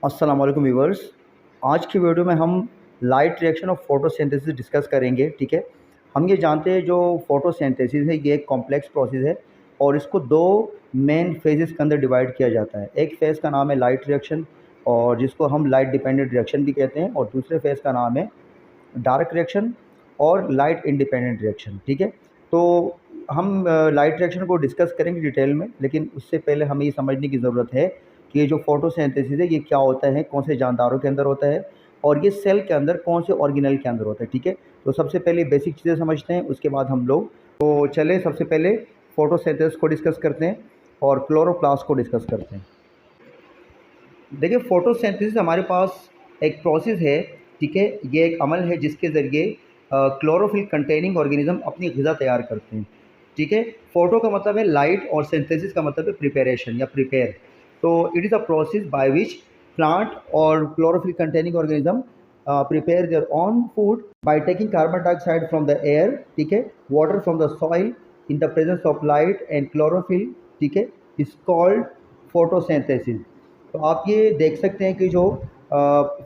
अस्सलाम वालेकुम व्यूअर्स। आज की वीडियो में हम लाइट रिएक्शन और फोटोसिंथेसिस डिस्कस करेंगे। ठीक है, हम ये जानते हैं जो फोटोसिंथेसिस है ये एक कॉम्प्लेक्स प्रोसेस है और इसको दो मेन फेजेस के अंदर डिवाइड किया जाता है। एक फेज़ का नाम है लाइट रिएक्शन और जिसको हम लाइट डिपेंडेंट रिएक्शन भी कहते हैं, और दूसरे फेज़ का नाम है डार्क रिएक्शन और लाइट इंडिपेंडेंट रिएक्शन। ठीक है, तो हम लाइट रिएक्शन को डिस्कस करेंगे डिटेल में, लेकिन उससे पहले हमें ये समझने की ज़रूरत है कि ये जो फोटोसिंथेसिस है ये क्या होता है, कौन से जानदारों के अंदर होता है और ये सेल के अंदर कौन से ऑर्गेनेल के अंदर होता है। ठीक है, तो सबसे पहले बेसिक चीज़ें समझते हैं, उसके बाद हम लोग तो चले सबसे पहले फोटोसिंथेसिस को डिस्कस करते हैं और क्लोरोप्लास्ट को डिस्कस करते हैं। देखिए, फोटोसिंथेसिस हमारे पास एक प्रोसेस है। ठीक है, ये एक अमल है जिसके ज़रिए क्लोरोफिल कंटेनिंग ऑर्गेनिज्म अपनी ग़िज़ा तैयार करते हैं। ठीक है, फोटो का मतलब है लाइट और सिंथेसिस का मतलब है प्रिपरेशन या प्रिपेयर। तो it is a process by which plant और chlorophyll containing organism prepare their own food by taking carbon dioxide from the air. ठीक है, water from the soil in the presence of light and chlorophyll. ठीक है, is called photosynthesis. तो आप ये देख सकते हैं कि जो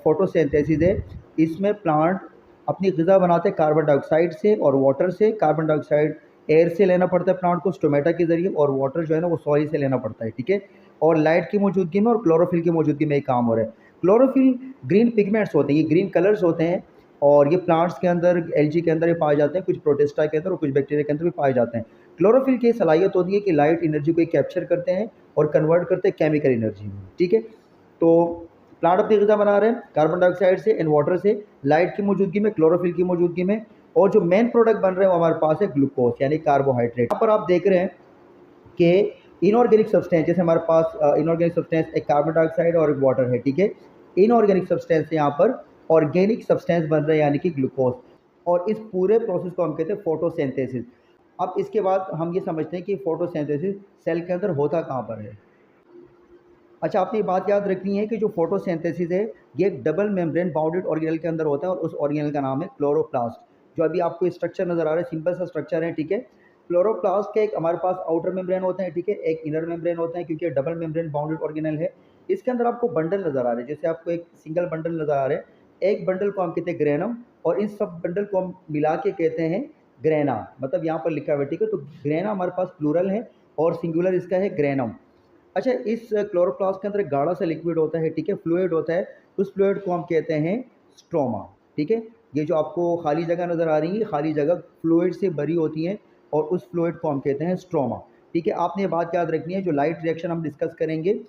फोटोसिंथेसिस है इसमें प्लांट अपनी ग़िज़ा बनाते हैं कार्बन डाइऑक्साइड से और वाटर से। कार्बन डाइऑक्साइड एयर से लेना पड़ता है प्लांट को स्टोमेटा के ज़रिए, और वाटर जो है ना वो सॉइल से लेना पड़ता है। ठीक है, और लाइट की मौजूदगी में और क्लोरोफिल की मौजूदगी में ये काम हो रहा है। क्लोरोफिल ग्रीन पिगमेंट्स होते हैं, ये ग्रीन कलर्स होते हैं और ये प्लांट्स के अंदर एल्गी के अंदर ये पाए जाते हैं, कुछ प्रोटिस्टा के अंदर और कुछ बैक्टीरिया के अंदर भी पाए जाते हैं। क्लोरोफिल की सलाहियत होती है कि लाइट एनर्जी को कैप्चर करते हैं और कन्वर्ट करते हैं केमिकल एनर्जी में। ठीक है, तो प्लांट अपनी ग़िज़ा बना रहे हैं कार्बन डाइऑक्साइड से एंड वाटर से, लाइट की मौजूदगी में, क्लोरोफिल की मौजूदगी में, और जो मेन प्रोडक्ट बन रहे हैं वो हमारे पास है ग्लूकोज यानी कार्बोहाइड्रेट। यहाँ पर आप देख रहे हैं कि इनऑर्गेनिक सब्सटेंस, जैसे हमारे पास इनऑर्गेनिक सब्सटेंस एक कार्बन डाइऑक्साइड और एक वाटर है। ठीक है, इनऑर्गेनिक सब्सटेंस यहाँ पर ऑर्गेनिक सब्सटेंस बन रहे हैं यानी कि ग्लूकोज, और इस पूरे प्रोसेस को हम कहते हैं फोटोसिंथेसिस। अब इसके बाद हम ये समझते हैं कि फोटोसिंथेसिस सेल के अंदर होता कहाँ पर है। अच्छा, आपने ये बात याद रखनी है कि जो फोटोसिंथेसिस है ये एक डबल मेम्ब्रेन बाउंडेड ऑर्गेनेल के अंदर होता है और उस ऑर्गेनेल का नाम है क्लोरोप्लास्ट। जो अभी आपको स्ट्रक्चर नज़र आ रहा है सिंपल सा स्ट्रक्चर है। ठीक है, क्लोरोप्लास्ट का एक हमारे पास आउटर मेम्ब्रेन होता है, ठीक है, एक इनर मेम्ब्रेन होता है क्योंकि डबल मेम्ब्रेन बाउंडेड ऑर्गेनेल है। इसके अंदर आपको बंडल नज़र आ रहे हैं, जैसे आपको एक सिंगल बंडल नज़र आ रहे हैं। एक बंडल को हम कहते हैं ग्रेनम और इन सब बंडल को हम मिला के कहते हैं ग्रेना, मतलब यहाँ पर लिखा हुआ है। ठीक है, तो ग्रेना हमारे पास प्लूरल है और सिंगुलर इसका है ग्रेनम। अच्छा, इस क्लोरोप्लास्ट के अंदर एक गाढ़ा सा लिक्विड होता है। ठीक है, फ्लूइड होता है, उस फ्लूइड को हम कहते हैं स्ट्रोमा। ठीक है, ये जो आपको खाली जगह नज़र आ रही है, खाली जगह फ्लूइड से भरी होती है और उस फ्लूइड को हम कहते हैं स्ट्रोमा। ठीक है, आपने ये बात याद रखनी है, जो लाइट रिएक्शन हम डिस्कस करेंगे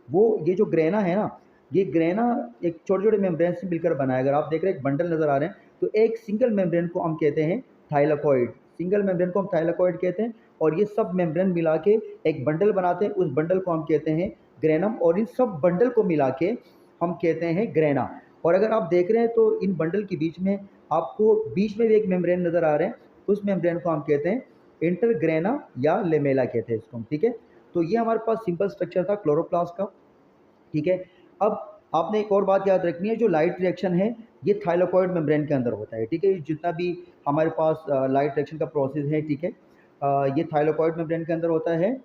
वो ये जो ग्रेना है ना, ये ग्रेना एक छोटे छोटे मेम्ब्रेन से मिलकर बना है। अगर आप देख रहे हैं एक बंडल नज़र आ रहे हैं, तो एक सिंगल मेम्ब्रेन को हम कहते हैं थाइलाकॉइड, सिंगल मेम्ब्रेन को हम थाइलाकॉइड कहते हैं, और ये सब मेम्ब्रेन मिला के एक बंडल बनाते हैं, उस बंडल को हम कहते हैं ग्रेनम, और इन सब बंडल को मिला के हम कहते हैं ग्रेना। और अगर आप देख रहे हैं तो इन बंडल के बीच में आपको बीच में भी एक मेम्ब्रेन नज़र आ रहे हैं, उस मेम्ब्रेन को हम कहते हैं इंटरग्रेना या लेमेला कहते हैं इसको। ठीक है, तो ये हमारे पास सिंपल स्ट्रक्चर था क्लोरोप्लास्ट का। ठीक है, अब आपने एक और बात याद रखनी है, जो लाइट रिएक्शन है ये थाइलाकॉइड मेम्ब्रेन के अंदर होता है। ठीक है, जितना भी हमारे पास लाइट रिएक्शन का प्रोसेस है, ठीक है, ये थाइलाकॉइड मेम्ब्रेन के अंदर होता है,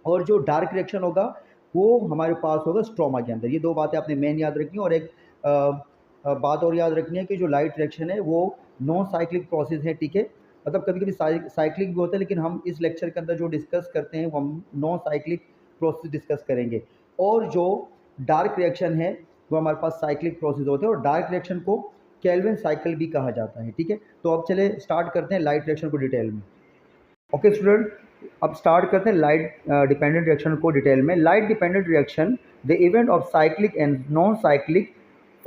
और जो डार्क रिएक्शन होगा वो हमारे पास होगा स्ट्रोमा के अंदर। ये दो बातें आपने मेन याद रखनी है। और एक बात और याद रखनी है कि जो लाइट रिएक्शन है वो नॉन साइक्लिक प्रोसेस है। ठीक है, मतलब कभी कभी साइक्लिक भी होता है, लेकिन हम इस लेक्चर के अंदर जो डिस्कस करते हैं वो हम नॉन साइक्लिक प्रोसेस डिस्कस करेंगे। और जो डार्क रिएक्शन है वो हमारे पास साइक्लिक प्रोसेस होते हैं, और डार्क रिएक्शन को केल्विन साइकिल भी कहा जाता है। ठीक है, तो अब चले स्टार्ट करते हैं लाइट रिएक्शन को डिटेल में। ओके स्टूडेंट, अब स्टार्ट करते हैं लाइट डिपेंडेंट रिएक्शन को डिटेल में। Light dependent reaction the event of cyclic and non cyclic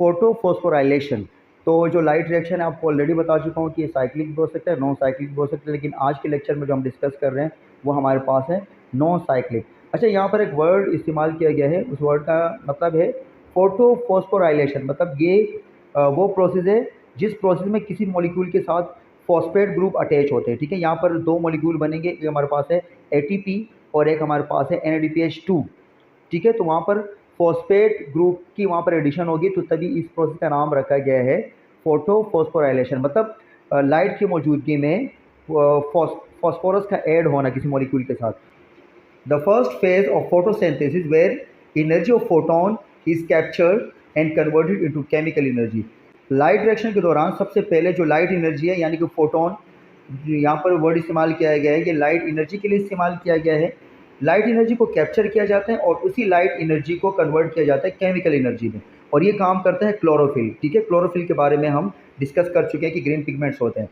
photophosphorylation. तो जो लाइट रिएक्शन है आपको ऑलरेडी बता चुका हूँ कि ये साइक्लिक भी हो सकता है, नॉन साइक्लिक भी हो सकता है, लेकिन आज के लेक्चर में जो हम डिस्कस कर रहे हैं वो हमारे पास है नॉन साइक्लिक। अच्छा, यहाँ पर एक वर्ड इस्तेमाल किया गया है, उस वर्ड का मतलब है फोटोफॉस्फोराइलेशन। मतलब ये वो प्रोसेस है जिस प्रोसेस में किसी मॉलिक्यूल के साथ फॉस्फेट ग्रुप अटैच होते हैं। ठीक है, यहाँ पर दो मॉलिक्यूल बनेंगे, एक हमारे पास है ATP और एक हमारे पास है NADPH2। ठीक है, तो वहाँ पर फॉस्फेट ग्रुप की वहाँ पर एडिशन होगी, तो तभी इस प्रोसेस का नाम रखा गया है फोटोफॉस्फोराइलेशन। मतलब लाइट की मौजूदगी में फॉस्फोरस का ऐड होना किसी मॉलिक्यूल के साथ। The first phase of photosynthesis where energy of photon is captured and converted into chemical energy. Light reaction के दौरान सबसे पहले जो लाइट एनर्जी है यानी कि फोटोन, यहाँ पर वर्ड इस्तेमाल किया गया है, ये लाइट एनर्जी के लिए इस्तेमाल किया गया है। लाइट एनर्जी को कैप्चर किया जाता है और उसी लाइट एनर्जी को कन्वर्ट किया जाता है केमिकल एनर्जी में, और ये काम करता है क्लोरोफिल। ठीक है, क्लोरोफिल के बारे में हम डिस्कस कर चुके हैं कि ग्रीन पिगमेंट्स होते हैं।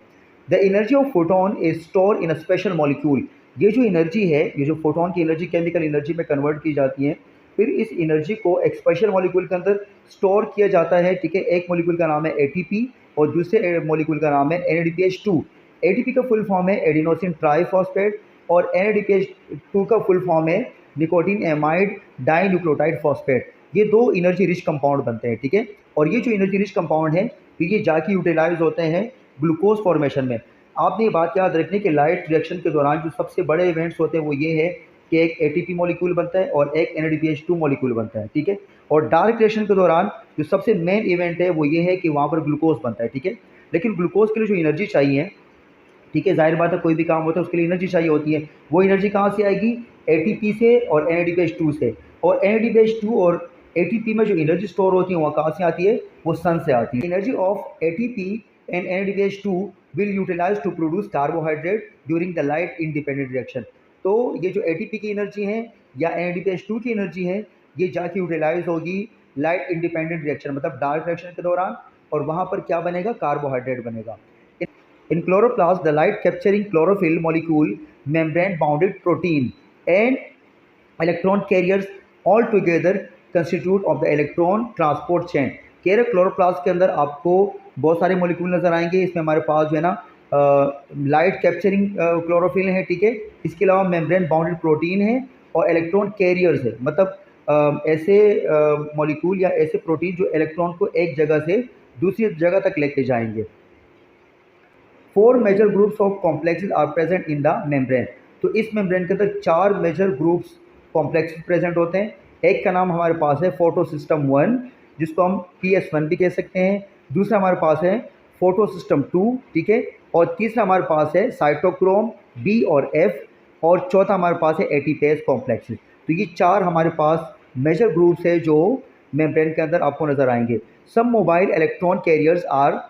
The energy of photon is store in a special molecule. ये जो एनर्जी है, ये जो फोटोन की एनर्जी केमिकल एनर्जी में कन्वर्ट की जाती है, फिर इस एनर्जी को एक स्पेशल मॉलिक्यूल के अंदर स्टोर किया जाता है। ठीक है, एक मॉलिक्यूल का नाम है एटीपी और दूसरे मॉलिक्यूल का नाम है NADPH2। एटीपी का फुल फॉर्म है एडिनोसिन ट्राईफॉस्फेट और NADPH2 का फुल फॉर्म है निकोटीन एमाइड डाइन्यूक्लियोटाइड फॉस्फेट। ये दो एनर्जी रिच कंपाउंड बनते हैं। ठीक है, और ये जो एनर्जी रिच कंपाउंड है फिर ये जाके यूटिलाइज होते हैं ग्लूकोज फॉर्मेशन में। आपने ये बात याद रखनी कि लाइट रिएक्शन के दौरान जो सबसे बड़े इवेंट्स होते हैं वो ये है कि एक एटीपी मॉलिक्यूल बनता है और एक NADPH2 मॉलिक्यूल बनता है। ठीक है, और डार्क रिएक्शन के दौरान जो सबसे मेन इवेंट है वो ये है कि वहाँ पर ग्लूकोज बनता है। ठीक है, लेकिन ग्लूकोज के लिए जो एनर्जी चाहिए, ठीक है, जाहिर बात है कोई भी काम होता है उसके लिए एनर्जी चाहिए होती है। वो एनर्जी कहाँ से आएगी? एटीपी से और NADPH2 से। और NADPH2 और एटीपी में जो एनर्जी स्टोर होती है वहाँ कहाँ से आती है? वो सन से आती है। Energy of ATP and NADPH2 will utilise to produce carbohydrate during the light independent reaction. तो ये जो एटीपी की एनर्जी है या NADPH2 की एनर्जी है, ये जाके यूटिलाइज होगी लाइट इंडिपेंडेंट रिएक्शन मतलब डार्क रिएक्शन के दौरान, और वहाँ पर क्या बनेगा? कार्बोहाइड्रेट बनेगा। In chloroplast, the light capturing chlorophyll molecule, membrane bounded protein and electron carriers all together constitute of the electron transport chain। कह रहे क्लोरोप्लास्ट के अंदर आपको बहुत सारे मॉलिक्यूल नजर आएंगे। इसमें हमारे पास जो है ना लाइट कैप्चरिंग क्लोरोफिल है। ठीक है, इसके अलावा मेम्ब्रेन बाउंडेड प्रोटीन है और इलेक्ट्रॉन कैरियर्स है, मतलब ऐसे मॉलिक्यूल या ऐसे प्रोटीन जो इलेक्ट्रॉन को एक जगह से दूसरी जगह तक लेके जाएंगे। 4 major groups of complexes are present in the membrane. तो इस मेम्ब्रेन के अंदर 4 मेजर ग्रुप्स कॉम्प्लेक्सेस प्रेजेंट होते हैं। एक का नाम हमारे पास है फोटो सिस्टम 1, जिसको हम PS1 भी कह सकते हैं। दूसरा हमारे पास है फोटो सिस्टम 2, ठीक है, और तीसरा हमारे पास है साइटोक्रोम B और F, और चौथा हमारे पास है एटीपेज कॉम्प्लेक्सेस। तो ये 4 हमारे पास मेजर ग्रुप्स है जो मेम्ब्रेन के अंदर आपको नजर आएंगे। Some mobile electron carriers are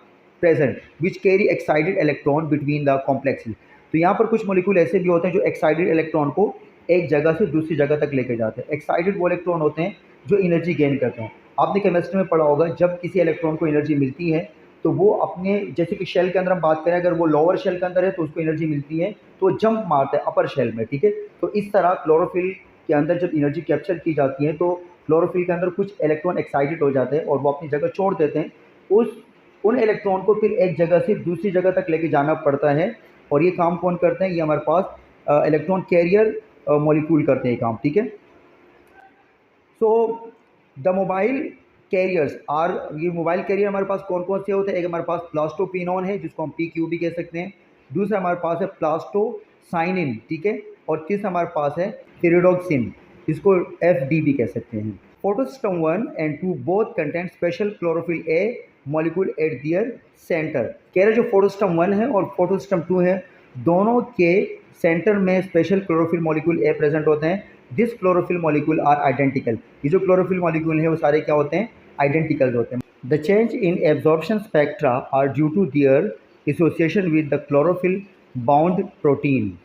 present which carry excited electron between the complexes. तो यहाँ पर कुछ मॉलिक्यूल ऐसे भी होते हैं जो एक्साइटेड इलेक्ट्रॉन को एक जगह से दूसरी जगह तक लेके जाते हैं। एक्साइटेड वो इलेक्ट्रॉन होते हैं जो एनर्जी गेन करते हैं। आपने केमिस्ट्री में पढ़ा होगा, जब किसी इलेक्ट्रॉन को एनर्जी मिलती है तो वो अपने, जैसे कि शेल के अंदर हम बात करें, अगर वो लोअर शेल के अंदर है तो उसको एनर्जी मिलती है तो वो जंप मारता है अपर शेल में। ठीक है, तो इस तरह क्लोरोफिल के अंदर जब एनर्जी कैप्चर की जाती है तो क्लोरोफिल के अंदर कुछ इलेक्ट्रॉन एक्साइटेड हो जाते हैं और वो अपनी जगह छोड़ देते हैं। उन इलेक्ट्रॉन को फिर एक जगह से दूसरी जगह तक लेके जाना पड़ता है, और ये काम कौन करते हैं? ये हमारे पास इलेक्ट्रॉन कैरियर मॉलिक्यूल करते हैं काम। ठीक है, so the mobile carriers are, ये मोबाइल कैरियर हमारे पास कौन कौन से होते हैं? एक हमारे पास प्लास्टोपिनोन है जिसको हम PQ भी कह सकते हैं। दूसरा हमारे पास है प्लास्टोसाइनिन, ठीक है, और तीसरा हमारे पास है पिरिडोक्सिन, इसको FD भी कह सकते हैं। Photosystem 1 and 2 both contain special chlorophyll A molecule at their centre. कह रहे जो फोटोसिस्टम 1 है और फोटोसिस्टम 2 है, दोनों के सेंटर में special chlorophyll molecule A present होते हैं। This chlorophyll molecule are identical. ये जो क्लोरोफिल मॉलिक्यूल है वो सारे क्या होते हैं? आइडेंटिकल होते हैं। The change in absorption spectra are due to their association with the chlorophyll bound protein.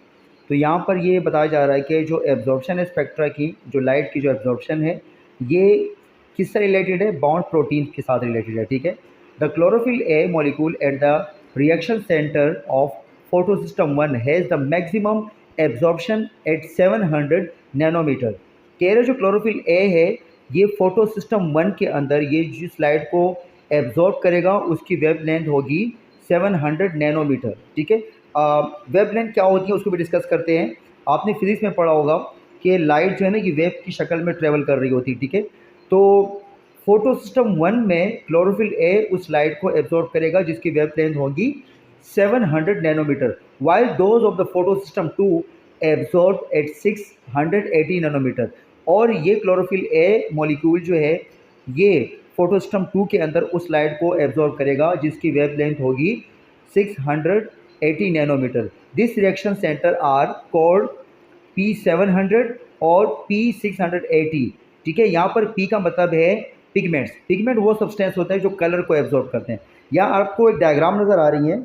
तो यहाँ पर ये बताया जा रहा है कि जो एब्जॉर्प्शन है स्पेक्ट्रा की, जो लाइट की जो एब्जॉर्प्शन है, ये किससे रिलेटेड है? बाउंड प्रोटीन के साथ रिलेटेड है। ठीक है, the chlorophyll A molecule at the reaction centre of photosystem 1 has the maximum absorption at 700 nanometre. कह रहे जो क्लोरोफिल A है ये फोटो सिस्टम 1 के अंदर ये जिस लाइट को एब्जॉर्ब करेगा उसकी वेव लेंथ होगी 700 नैनोमीटर। ठीक है, वेव लेंथ क्या होती है उसको भी डिस्कस करते हैं। आपने फिजिक्स में पढ़ा होगा कि लाइट जो है ना ये वेव की शक्ल में ट्रेवल कर रही होती है। ठीक है, तो फोटो सिस्टम 1 में क्लोरोफिल A उस लाइट को एब्जॉर्ब करेगा जिसकी वेव लेंथ होगी 700 nanometre, while those of the photo system 2 absorb at 680 nanometre. और ये क्लोरोफिल A मॉलिक्यूल जो है ये फोटोसिस्टम 2 के अंदर उस लाइट को एब्जॉर्ब करेगा जिसकी वेव लेंथ होगी 680 nanometre. This reaction centre are called P700 और P680। ठीक है। यहाँ पर पी का मतलब है पिगमेंट्स। पिगमेंट वो सब्सटेंस होते हैं जो कलर को एब्जॉर्ब करते हैं। यहाँ आपको एक डायग्राम नज़र आ रही है।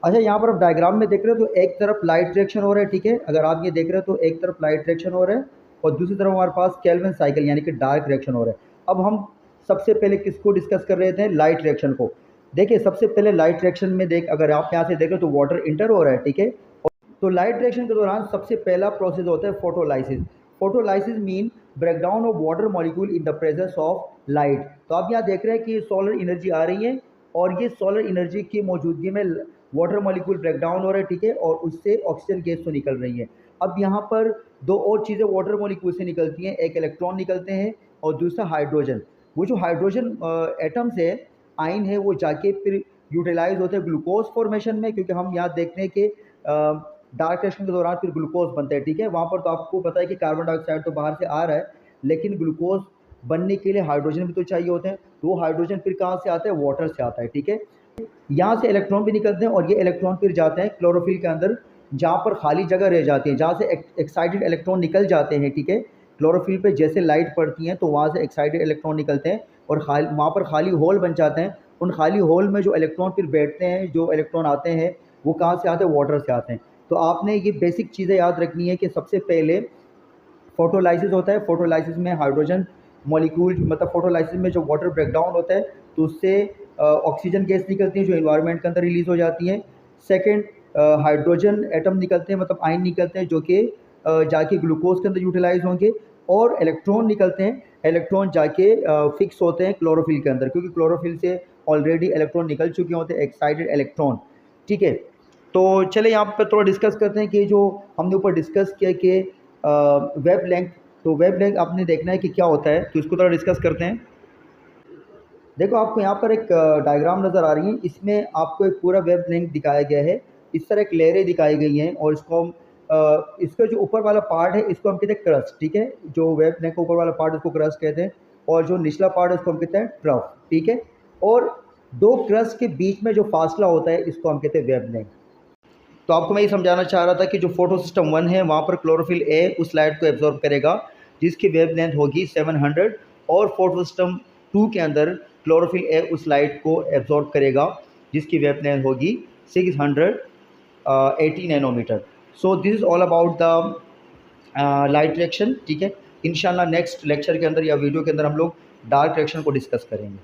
अच्छा, यहाँ पर आप डायग्राम में देख रहे हो तो एक तरफ लाइट रिएक्शन हो रहा है, ठीक है। अगर आप ये देख रहे हो तो एक तरफ लाइट रिएक्शन हो रहा है और दूसरी तरफ हमारे पास केल्विन साइकिल यानी कि डार्क रिएक्शन हो रहा है। अब हम सबसे पहले किसको डिस्कस कर रहे थे? लाइट रिएक्शन को। देखिए, सबसे पहले लाइट रिएक्शन में अगर आप यहाँ से देख रहे हो तो वाटर इंटर हो रहा है, ठीक है। तो लाइट रिएक्शन के दौरान सबसे पहला प्रोसेस होता है photolysis. Photolysis mean breakdown of water molecule in the presence of light. तो आप यहाँ देख रहे हैं कि सोलर एनर्जी आ रही है और ये सोलर एनर्जी की मौजूदगी में वाटर मॉलिक्यूल ब्रेकडाउन हो रहा है, ठीक है, और उससे ऑक्सीजन गैस तो निकल रही है। अब यहाँ पर दो और चीज़ें वाटर मॉलिक्यूल से निकलती हैं, एक इलेक्ट्रॉन निकलते हैं और दूसरा हाइड्रोजन। वो जो हाइड्रोजन एटम्स है, आयन है, वो जाके फिर यूटिलाइज होते हैं ग्लूकोज फॉर्मेशन में, क्योंकि हम यहाँ देखते हैं कि डार्क रिएक्शन के दौरान फिर ग्लूकोज बनता है, ठीक है। वहाँ पर तो आपको पता है कि कार्बन डाइऑक्साइड तो बाहर से आ रहा है, लेकिन ग्लूकोज बनने के लिए हाइड्रोजन भी तो चाहिए होते हैं। तो वो हाइड्रोजन फिर कहाँ से आता है? वाटर से आता है, ठीक है। यहाँ से इलेक्ट्रॉन भी निकलते हैं और ये इलेक्ट्रॉन फिर जाते हैं क्लोरोफिल के अंदर, जहाँ पर खाली जगह रह जाती है, जहाँ से एक्साइटेड इलेक्ट्रॉन निकल जाते हैं, ठीक है। क्लोरोफिल पे जैसे लाइट पड़ती है तो वहाँ से एक्साइटेड इलेक्ट्रॉन निकलते हैं और वहाँ पर खाली होल बन जाते हैं। उन खाली होल में जो इलेक्ट्रॉन फिर बैठते हैं, जो इलेक्ट्रॉन आते हैं, वो कहाँ से आते हैं? वाटर से आते हैं। तो आपने ये बेसिक चीज़ें याद रखनी है कि सबसे पहले फोटोलाइसिस होता है। फोटोलाइसिस में हाइड्रोजन मॉलिक्यूल, मतलब फोटोलाइसिस में जो वाटर ब्रेकडाउन होता है तो उससे ऑक्सीजन गैस निकलती है जो एनवायरनमेंट के अंदर रिलीज़ हो जाती है। सेकंड, हाइड्रोजन एटम निकलते हैं, मतलब आयन निकलते हैं जो कि जाके ग्लूकोज के अंदर यूटिलाइज होंगे, और इलेक्ट्रॉन निकलते हैं। इलेक्ट्रॉन जाके फिक्स होते हैं क्लोरोफिल के अंदर, क्योंकि क्लोरोफिल से ऑलरेडी इलेक्ट्रॉन निकल चुके होते हैं, एक्साइटेड इलेक्ट्रॉन, ठीक है। तो चले यहाँ पर थोड़ा डिस्कस करते हैं कि जो हमने ऊपर डिस्कस किया कि वेब लेंथ। तो वेब लेंथ आपने देखना है कि क्या होता है, तो इसको थोड़ा डिस्कस करते हैं। देखो, आपको यहाँ पर एक डायग्राम नज़र आ रही है, इसमें आपको एक पूरा वेब लेंथ दिखाया गया है। इस तरह एक लेयरें दिखाई गई हैं और इसको हम इसका जो ऊपर वाला पार्ट है इसको हम कहते हैं क्रस्ट, ठीक है। जो वेब लेंथ का ऊपर वाला पार्ट उसको क्रस्ट कहते हैं और जो निचला पार्ट है उसको हम कहते हैं ट्रफ, ठीक है। और दो क्रस्ट के बीच में जो फासला होता है इसको हम कहते हैं वेब लेंथ। तो आपको मैं ये समझाना चाह रहा था कि जो फोटो सिस्टम 1 है वहाँ पर क्लोरोफिल ए उस लाइट को एब्जॉर्ब करेगा जिसकी वेव लेंथ होगी 700, और फोटो सिस्टम 2 के अंदर क्लोरोफिल ए उस लाइट को एब्जॉर्ब करेगा जिसकी वेव लेंथ होगी 680 nanometre. So this is all about the light reaction, ठीक है। इंशाल्लाह नेक्स्ट लेक्चर के अंदर या वीडियो के अंदर हम लोग डार्क रिएक्शन को डिस्कस करेंगे।